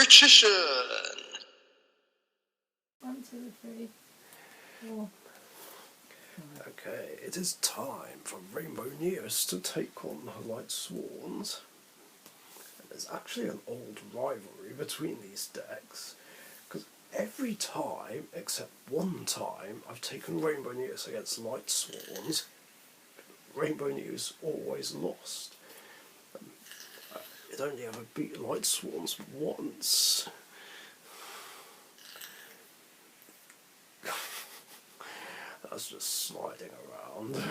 Darkricician! 1, 2, 3, 4. Okay, it is time for Rainbow Neos to take on Lightsworn. There's actually an old rivalry between these decks, because every time, except one time, I've taken Rainbow Neos against Lightsworn, Rainbow Neos always lost. It only ever beat Lightsworn once. That's just sliding around.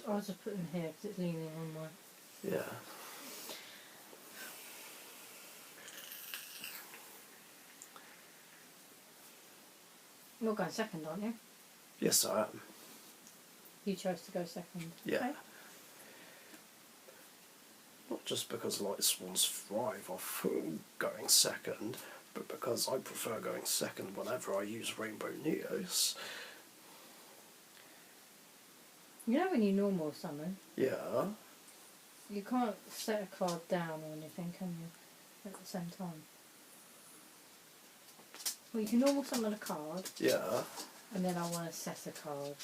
I was just putting here because it's leaning on my... Yeah. You're going second, aren't you? Yes, I am. You chose to go second. Yeah. Okay. Not just because Lightsworns thrive off going second, but because I prefer going second whenever I use Rainbow Neos. You know when you normal summon, Yeah. you can't set a card down or anything, can you? At the same time. Well, you can normal summon a card, Yeah. and then I want to set a card.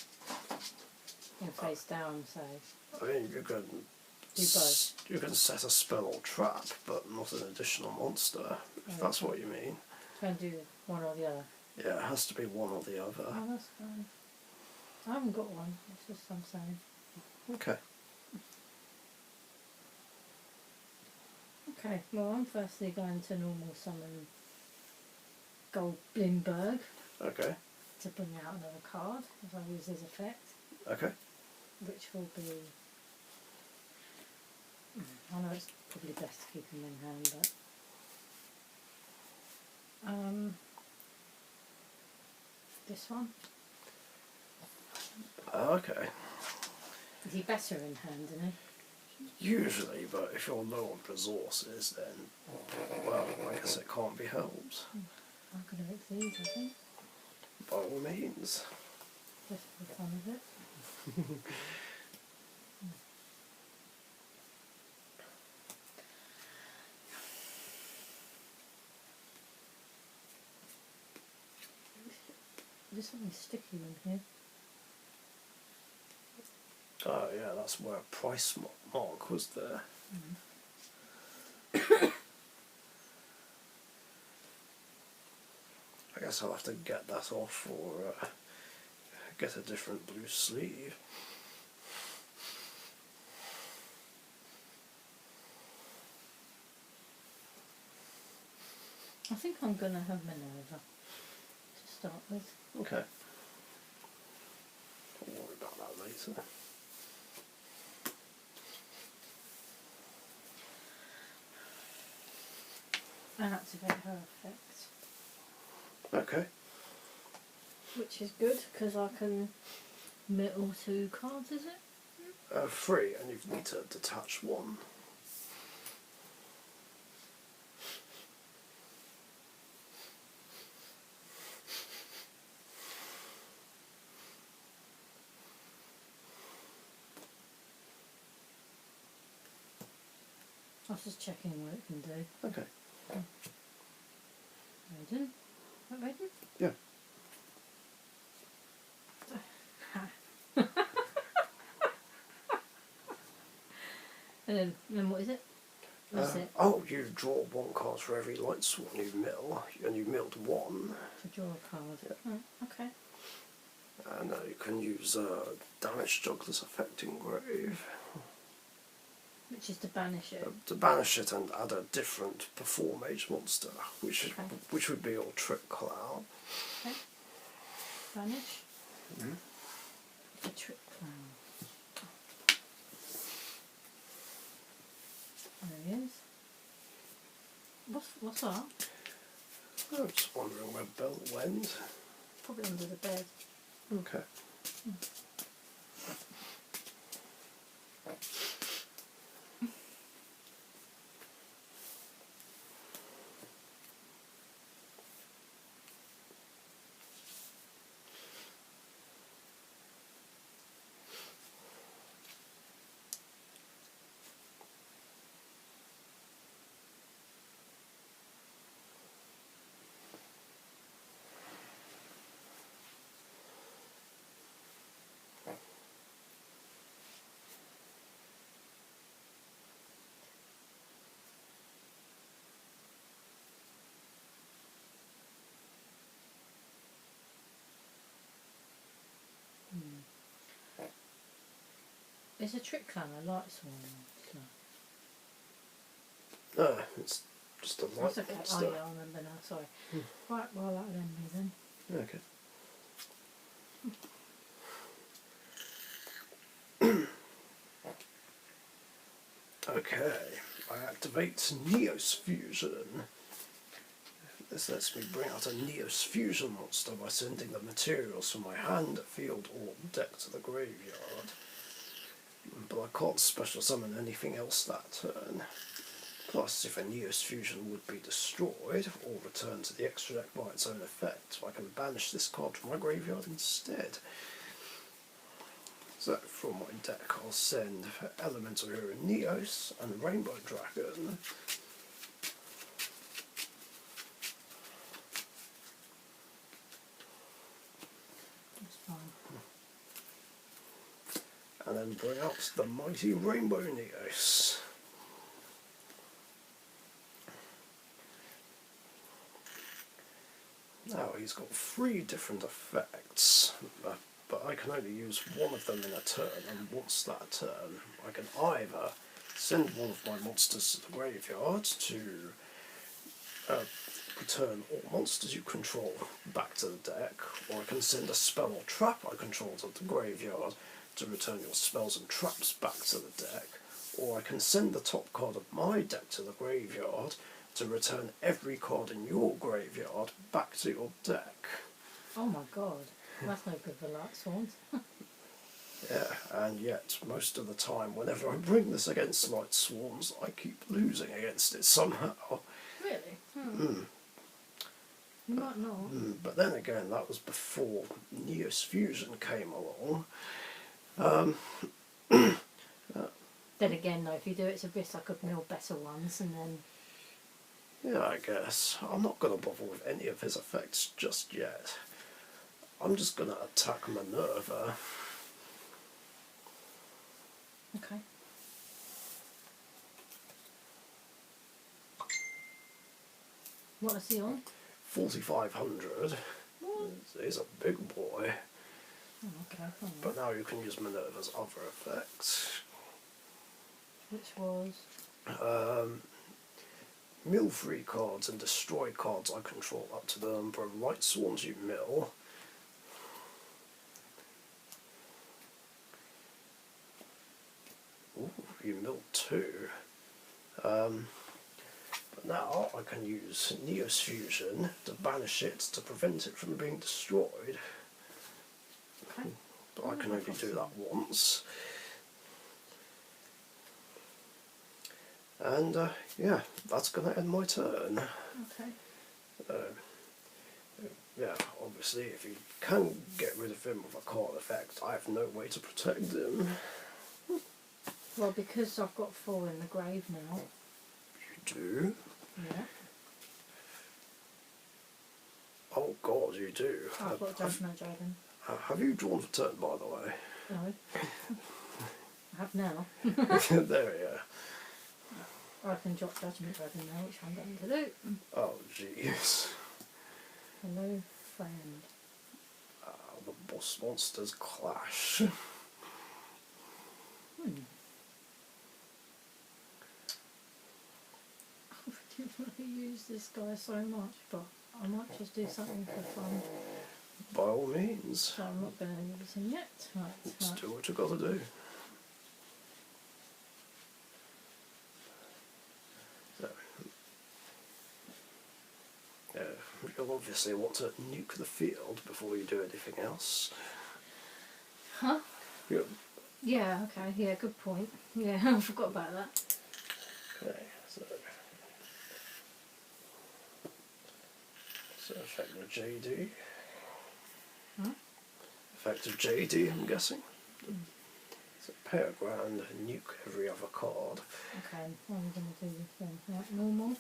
In face down, say. I mean, you can... Do both. You can set a spell or trap, but not an additional monster, if that's what you mean. Try and do one or the other. Yeah, it has to be one or the other. Oh, that's fine. I haven't got one, that's just I'm saying. Okay. Okay, well I'm firstly going to normal summon Goldblimberg Okay. to bring out another card as I use his effect, Okay. which will be... I know it's probably best to keep him in hand, but... this one. Okay. Is he better in hand, isn't he? Usually, but if you're low on resources, then, well, I guess it can't be helped. I'm going to make these, I think, By all means. just for the fun of it. There's something sticky in here. Oh yeah, that's where a price mark was there. I guess I'll have to get that off or get a different blue sleeve. I think I'm going to have Minerva to start with. Okay. I'll worry about that later. And activate her effect. Okay. Which is good, because I can middle 2 cards, is it? 3, and you need to detach 1. I was just checking what it can do. Okay. Raiden? That Raiden? Yeah. And then what is it? That's it. Oh, you draw 1 card for every Lightsworn you mill, and you milled 1. To draw a card. Yeah. Oh, okay. And you can use Damage Juggler's Effect Engrave. Which is to banish it. To banish it and add a different Perform Mage monster, which would be your Trick Clown. Okay. Banish. Mm-hmm. The Trick Clown. There he is. What's that? I'm just wondering where Bell went. Probably under the bed. Okay. It's a trick clan, a Lightsworn. So. No, it's just a light That's okay. monster. Oh yeah, I remember now. Sorry. Right, well that'll end me then. Okay. Okay, I activate Neos Fusion. This lets me bring out a Neos Fusion monster by sending the materials from my hand, field, or deck to the graveyard. But I can't special summon anything else that turn. Plus, if a Neos Fusion would be destroyed, or returned to the extra deck by its own effect, I can banish this card from my graveyard instead. So, from my deck I'll send Elemental Hero Neos and Rainbow Dragon. That's fine. And then bring out the mighty Rainbow Neos. Now he's got 3 different effects, but I can only use one of them in a turn, and once that turn I can either send one of my monsters to the graveyard to return all monsters you control back to the deck, or I can send a spell or trap I control to the graveyard to return your spells and traps back to the deck, or I can send the top card of my deck to the graveyard to return every card in your graveyard back to your deck. Oh my god, that's no good for Lightsworns. Yeah, and yet most of the time whenever I bring this against Lightsworns, I keep losing against it somehow. Really? You might not. But then again, that was before Neos Fusion came along. Then again though, if you do it to Abyss I could mill better ones and then... Yeah, I guess. I'm not going to bother with any of his effects just yet. I'm just going to attack Minerva. Okay. What is he on? 4,500. What? He's a big boy. Oh, okay. Oh, But now you can use Minerva's other effects. which was... Mill 3 cards and destroy cards I control up to the number of Lightsworns you mill. Ooh, you milled 2. But now I can use Neos Fusion to banish it to prevent it from being destroyed. Okay. But I can only do that once. And yeah, that's going to end my turn. Okay. Yeah, obviously if you can get rid of him with a card effect, I have no way to protect him. Well, because I've got 4 in the grave now. You do? Yeah. Oh god, you do. I've got Judgment Dragon. Have you drawn for turn, by the way? No. I have now. There we go. I can drop Judgment Dragon now, which I'm going to do. Oh jeez. Hello, friend. The boss monsters clash. I really want to use this guy so much, but I might just do something for fun. By all means. So I'm not going to use him yet. Right, Just right. do what you got to do. So, you'll obviously want to nuke the field before you do anything else. Huh? Yeah. Yeah, okay, yeah, good point. Yeah, I forgot about that. Okay, so effect of JD. Huh? Effect of JD, I'm guessing. So pay a grand and nuke every other card. Okay, what am I going to do this then? Right, normal.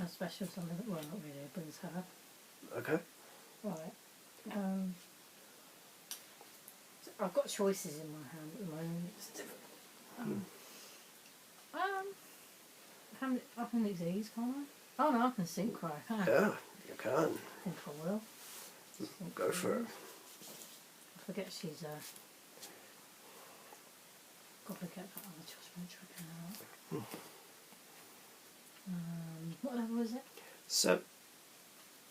A special something, well not really, it brings her. Okay. Right. So I've got choices in my hand at the moment. It's difficult. I can use these, can't I? Oh no, I can synchro. Huh? Yeah, you can. I think I will. Go for it. I forget she's got to get that other judgment trigger out. What level is it? So,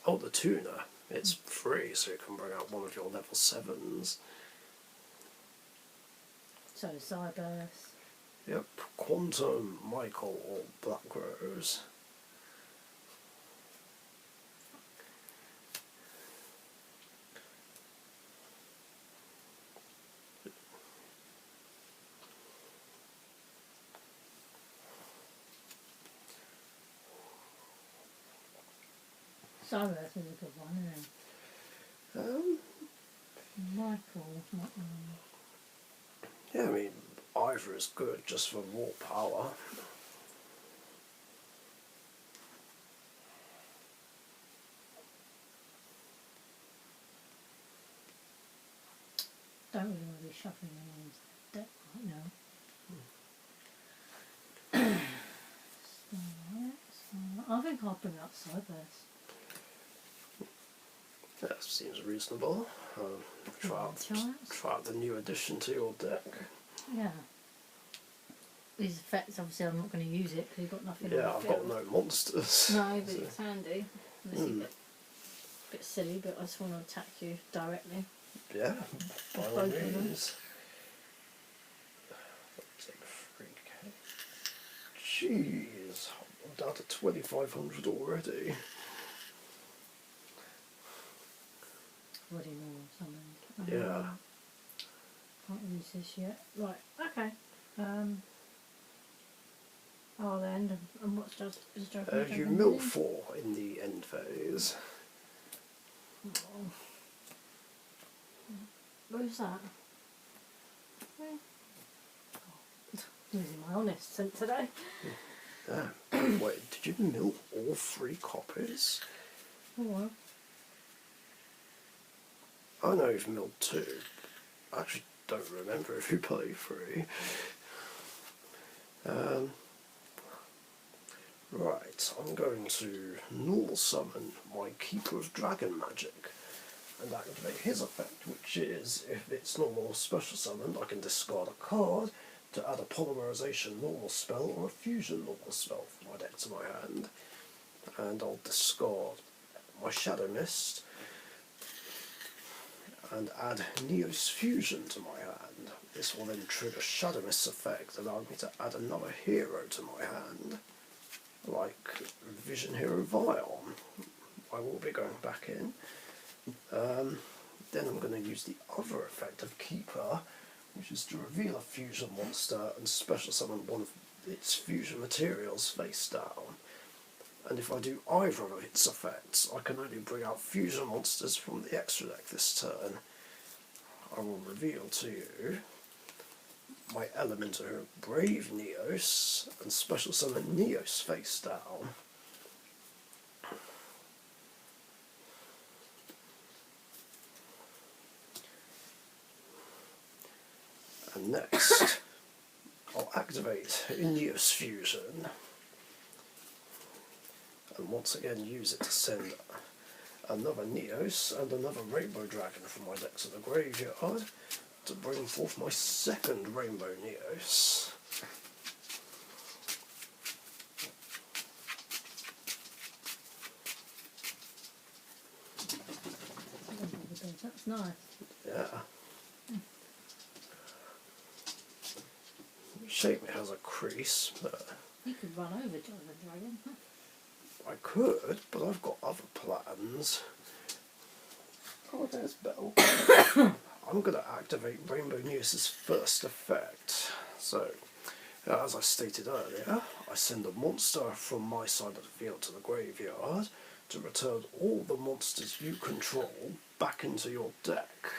oh, the tuner. It's free, so you can bring out one of your level 7s. So Cyburst. Yep, Quantum, Michael, or Black Rose. Cyburst is a good one, isn't it? Michael. Yeah, I mean, either is good just for raw power. Don't really want to be shuffling anyone's deck right now. I think I'll bring up Cyburst. That seems reasonable. Try out the new addition to your deck. Yeah. These effects, obviously, I'm not going to use it because you've got nothing. Yeah, on the I've got field. no monsters. No, but it's handy. Unless you get a bit silly, but I just want to attack you directly. Yeah, by all Both of them. means. Take 3k. Jeez, I'm down to 2,500 already. Already normal summoned. Yeah. Can't use this yet. Right, okay. Oh, the end. And what's just You mill 4 in the end phase. Oh. Where's that? Losing my honest scent today. Yeah. Wait, did you mill all 3 copies? Oh well. I know you've milled 2. I actually don't remember if you played 3. Right, I'm going to normal summon my Keeper of Dragon Magic and activate his effect, which is, if it's normal special summoned, I can discard a card to add a polymerization normal spell or a fusion normal spell from my deck to my hand. And I'll discard my Shadow Mist and add Neos Fusion to my hand. This will then trigger Shadow Mist's effect, allowing me to add another hero to my hand, like Vision Hero Vion. I will be going back in. Then I'm going to use the other effect of Keeper, which is to reveal a fusion monster and special summon one of its fusion materials face down. And if I do either of its effects, I can only bring out fusion monsters from the extra deck this turn. I will reveal to you my Elementor Brave Neos and special summon Neos face down. And next, I'll activate Neos Fusion and once again use it to send another Neos and another Rainbow Dragon from my deck to the graveyard to bring forth my second Rainbow Neos. That's nice. Yeah. Shame it has a crease, but You could run over Jonathan Dragon. I could, but I've got other plans. Oh, there's Belle. I'm going to activate Rainbow Neos' first effect. So, as I stated earlier, I send a monster from my side of the field to the graveyard to return all the monsters you control back into your deck.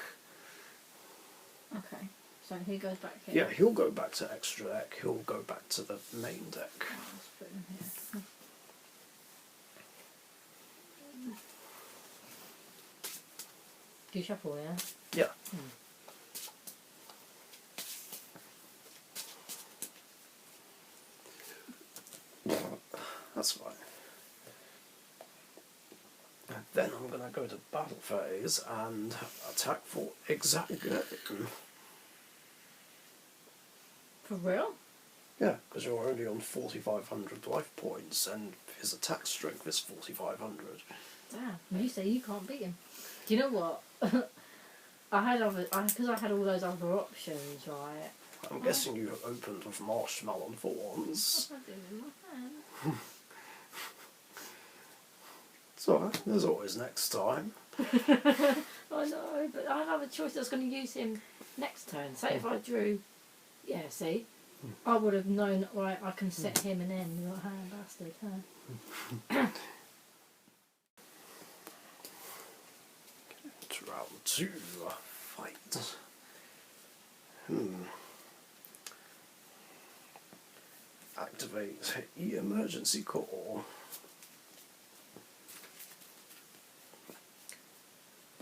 Okay, so he goes back here. Yeah, he'll go back to extra deck, he'll go back to the main deck. Let's put him here. Do you shuffle, yeah? Yeah. That's fine. Then I'm going to go to battle phase and attack for exact game. For real? Yeah, because you're only on 4,500 life points, and his attack strength is 4,500. Damn. You say you can't beat him. Do you know what? Because I had all those other options, right? I'm guessing you opened with marshmallow thorns. I did in my hand. It's alright, there's always next time. I know, but I have a choice that's going to use him next turn. Say if I drew... Yeah, see? I would have known, right, I can set him and end. You're a hand bastard, huh? To round 2, fight. Activate E-Emergency Call.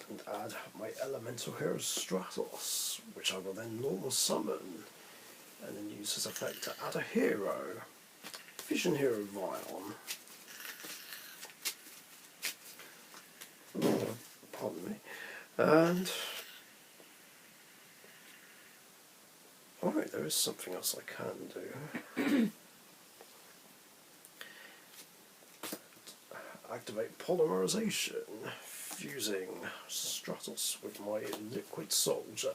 And add my elemental hero Stratos, which I will then normal summon, and then use his effect to add a hero. Vision Hero Vion. Pardon me. And... alright, there is something else I can do. Activate Polymerization, fusing Stratos with my Liquid Soldier.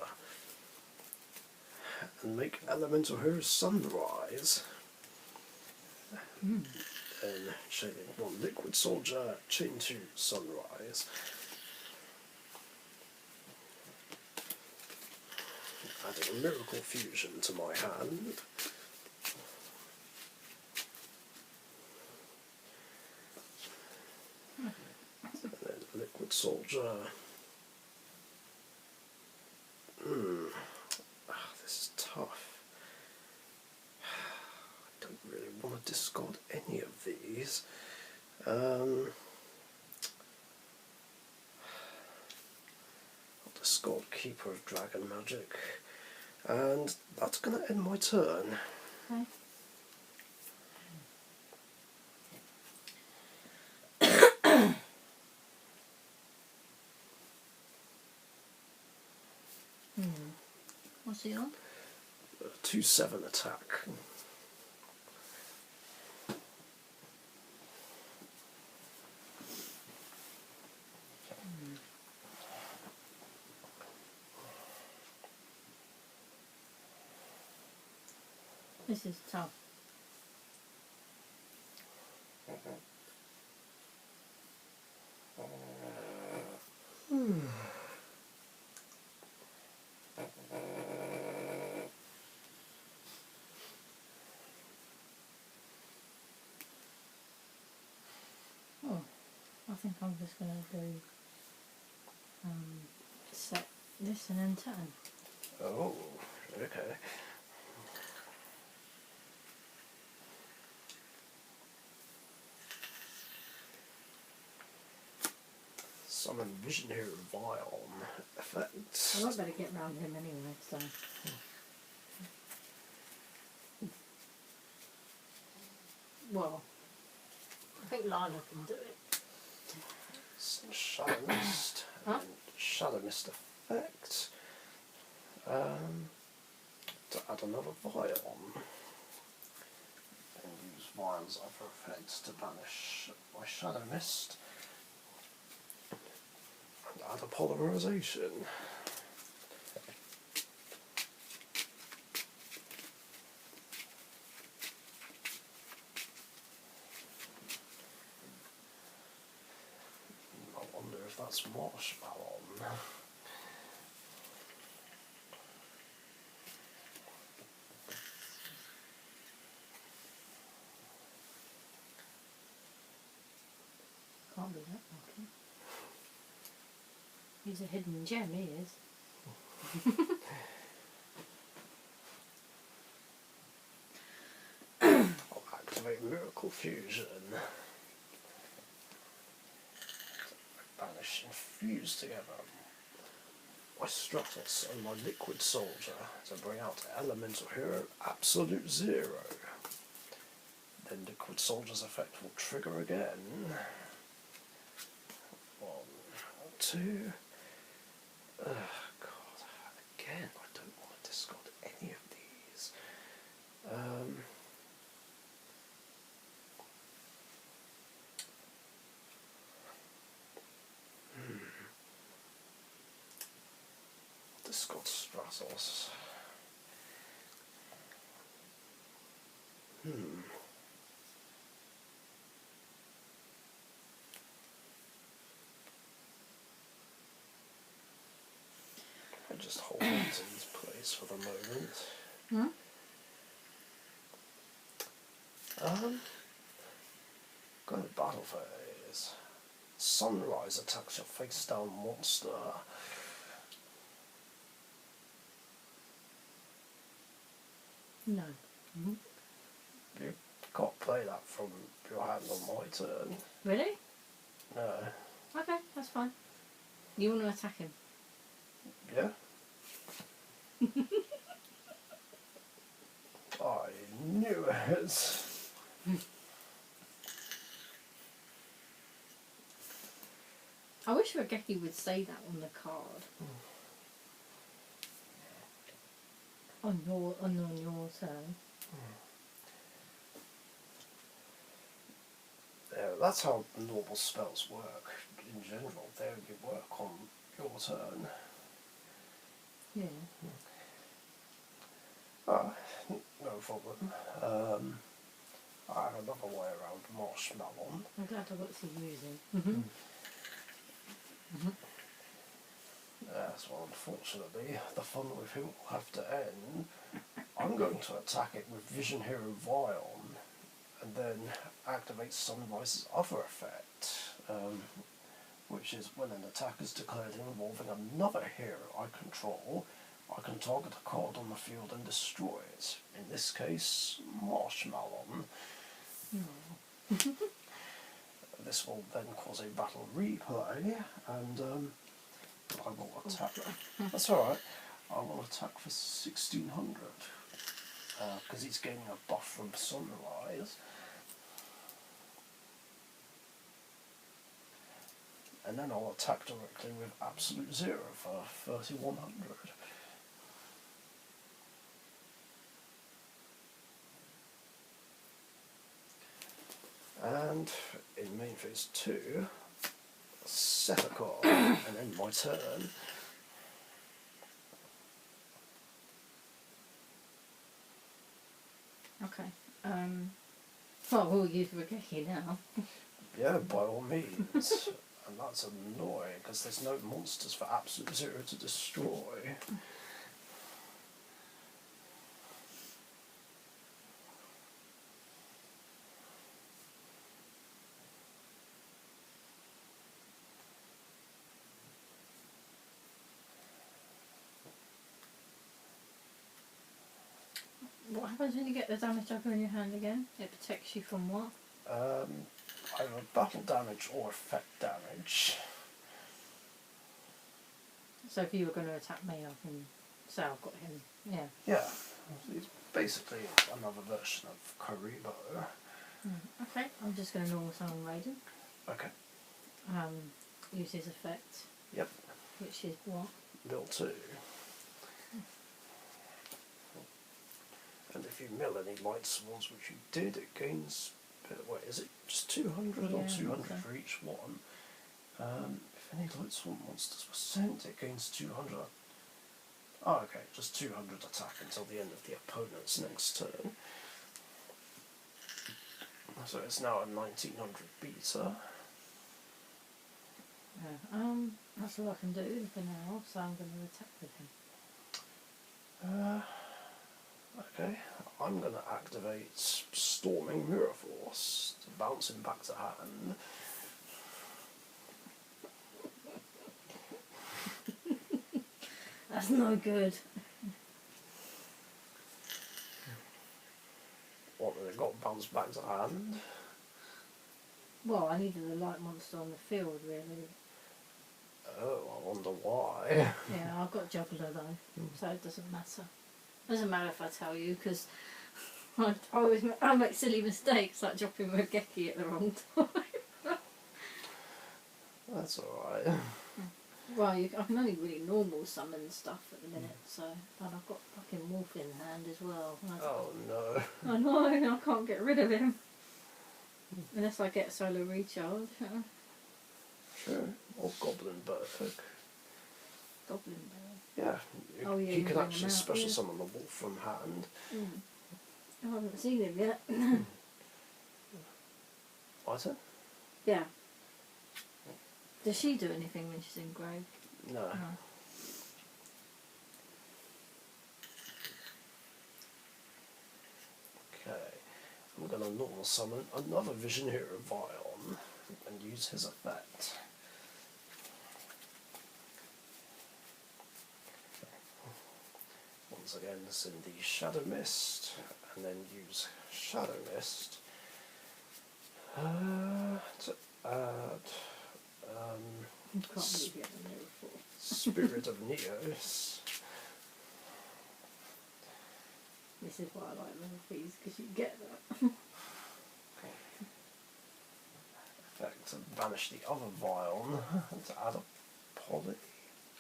And make Elemental Hero Sunrise. And chaining one Liquid Soldier, chain 2 Sunrise. Adding a Miracle Fusion to my hand. And then Liquid Soldier. This is tough. I don't really want to discard any of these. I'll discard Keeper of Dragon Magic. And that's going to end my turn. Okay. What's he on? 2/7 attack. This is tough. Oh, I think I'm just going to do set this and then turn. Oh, okay. Summon Vision Hero Vion effect. Well, I better get round him anyway, so... Well, I think Lila can do it. Shadow Mist. Huh? And Shadow Mist effect. To add another Vion. And use Vion's other effects to banish my Shadow Mist. And add a Polymerization. I wonder if that's marshmallow. Can't be that lucky. He's a hidden gem, he is. I'll activate Miracle Fusion. Banish and fuse together my Stratos and my Liquid Soldier to bring out Elemental Hero Absolute Zero. Then Liquid Soldier's effect will trigger again. 1, 2. God, again, I don't want to discard any of these. Scott Stratos. I just hold on to his place for the moment. Going to battle phase. Sunrise attacks your face down monster. No. You can't play that from your hand on my turn. Really? No. Okay, that's fine. You want to attack him? Yeah? I knew it. I wish Regeki would say that on the card. On your turn. Yeah, that's how normal spells work in general. They only work on your turn. Yeah. Ah, no problem. I have another way around Marshmallow. I'm glad I got to use him. Yes, well, unfortunately, the fun with him will have to end. I'm going to attack it with Vision Hero Vion, and then activate Sunrise's other effect, which is when an attack is declared involving another hero I control, I can target a card on the field and destroy it. In this case, Marshmallow. This will then cause a battle replay, and I will attack. That's alright. I will attack for 1600, because he's gaining a buff from Sunrise. And then I'll attack directly with Absolute Zero for 3100. And in main phase 2, set a card and end my turn. Okay. Well, we'll use Regeki now. Yeah, by all means. And that's annoying because there's no monsters for Absolute Zero to destroy. What happens when you get the damage dagger in your hand again? It protects you from what? Either battle damage or effect damage. So if you were going to attack me, I can say I've got him. Yeah. Yeah, he's basically another version of Karibo. Okay, I'm just going to normal summon Raiden. Okay. Use his effect. Yep. Which is what? Mill 2. And if you mill any Lightsworns, which you did, it gains... Wait, is it just 200 or 200 for each one? If any Lightsworn monsters were sent, it gains 200... Oh, okay, just 200 attack until the end of the opponent's next turn. So it's now a 1900 beta. Yeah, that's all I can do for now, so I'm going to attack with him. Okay, I'm going to activate Storming Mirror Force to bounce him back to hand. That's no good. What, then it got bounced back to hand? Well, I needed a light monster on the field, really. Oh, I wonder why. Yeah, I've got Juggler though, so it doesn't matter. Doesn't matter if I tell you, because I make silly mistakes, like dropping Regeki at the wrong time. That's alright. Well, I can only really normal summon stuff at the minute, so... And I've got fucking Wolf in hand as well. Oh no. I know, I can't get rid of him. Unless I get Solar Recharge. Sure, or Goblin Berserk. goblin barrel. Yeah, Oh, yeah, he you can bring actually him out, special yeah. summon the wolf from hand. I haven't seen him yet. What? Yeah. Does she do anything when she's in grave? No. No. Okay, I'm going to normal summon another Visionary Vion and use his effect. Once again, send the Shadow Mist, and then use Shadow Mist to add You can't believe you haven't there before. Spirit of Neos. This is why I like level 3s, because you get that. Effect to banish the other Vion and to add a poly.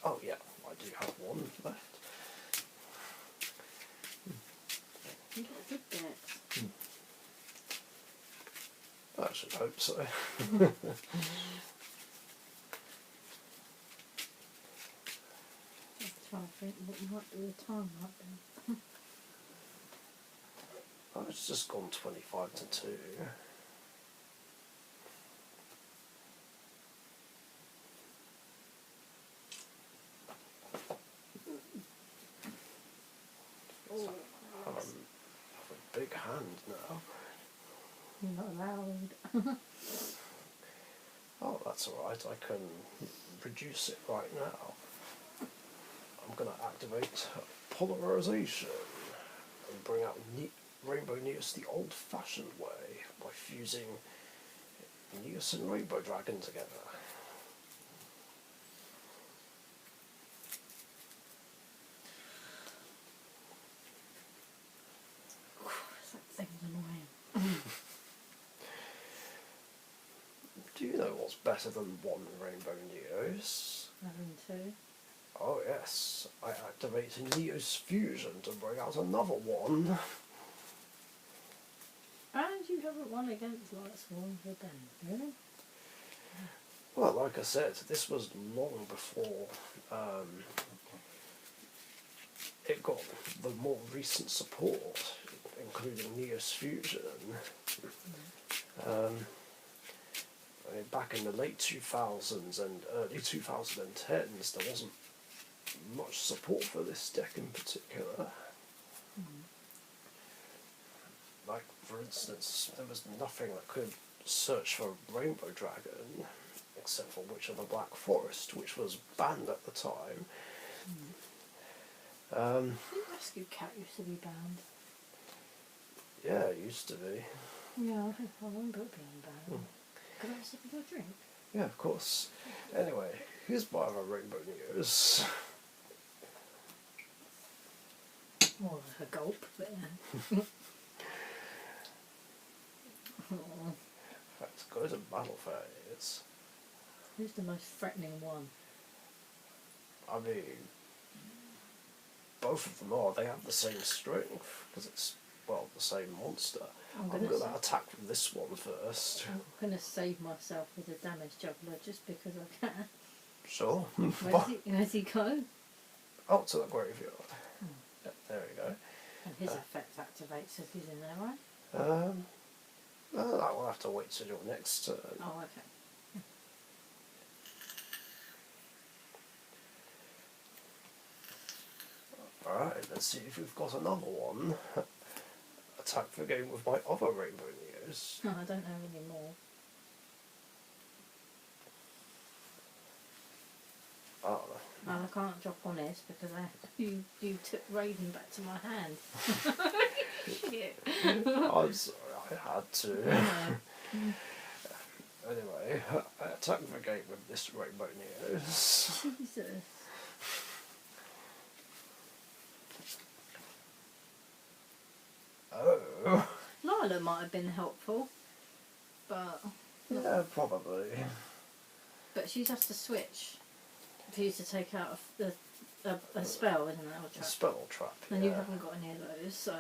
Oh yeah, I do have one left. You got a good deck. I should hope so. I'm trying to think what you might do with time right then. Oh, it's just gone 25 to 2. Oh, I have a big hand now. you're not allowed. Oh, that's alright, I can reduce it right now. I'm going to activate Polarization and bring out Rainbow Neos the old-fashioned way by fusing Neos and Rainbow Dragon together. That thing's annoying. Do you know what's better than one Rainbow Neos? Having two. Oh yes, I activate Neos Fusion to bring out another one. And you haven't won against Lightsworn with them, really? Well, like I said, this was long before it got the more recent support, including Neos Fusion. I mean, back in the late 2000s and early 2010s, there wasn't much support for this deck in particular. Like, for instance, there was nothing that could search for Rainbow Dragon except for Witch of the Black Forest, which was banned at the time. I think Rescue Cat used to be banned. Yeah, it used to be. Yeah, I think I remember it being banned. Could I have a sip of your drink? Yeah, of course. Anyway, here's my other Rainbow Neos. More like a gulp, but yeah. Oh, Let's go to battle phase. who's the most threatening one? I mean, both of them are. They have the same strength, because it's, well, the same monster. I'm going to attack from this one first. I'm going to save myself with a damage juggler just because I can. Sure. Where's he go? Oh, to the graveyard. Yep, there we go. And his effect activates if he's in there, right? No, that will have to wait till your next turn. Oh, okay. Alright, let's see if we've got another one. Attack the game with my other Rainbow Neos. No, I don't know any more. Oh, No, I can't drop on this because you took Raven back to my hand. Shit. I'm sorry, I had to. Yeah. Anyway, I attack the game with this Rainbow Neos. Jesus. Oh. Lila might have been helpful, but Yeah, probably. but she has to switch for you to take out a spell, isn't it? Or A trap? spell trap, And yeah. you haven't got any of those, so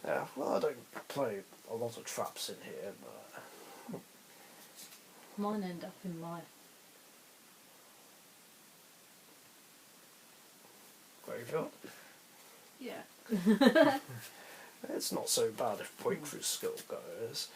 Yeah, well, I don't play a lot of traps in here, but Mine end up in my... graveyard. Yeah. It's not so bad if breakthrough skill goes.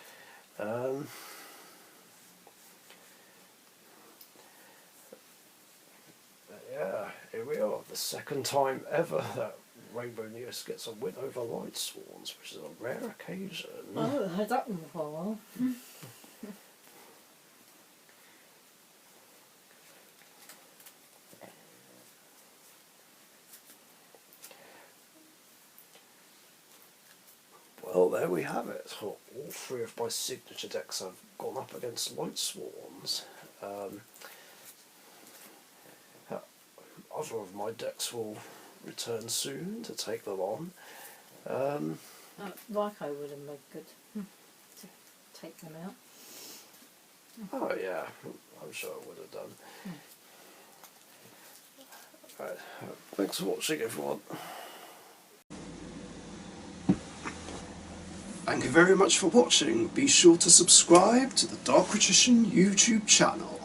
Yeah, here we are. The second time ever that Rainbow Neos gets a win over Lightsworns, which is a rare occasion. I haven't heard that one for a while. Well, there we have it. All three of my signature decks have gone up against Lightsworns. Other of my decks will return soon to take them on. Ryko would have made good to take them out. Oh yeah, I'm sure I would have done. Right, thanks for watching, everyone. Thank you very much for watching. Be sure to subscribe to the Dark Richician YouTube channel.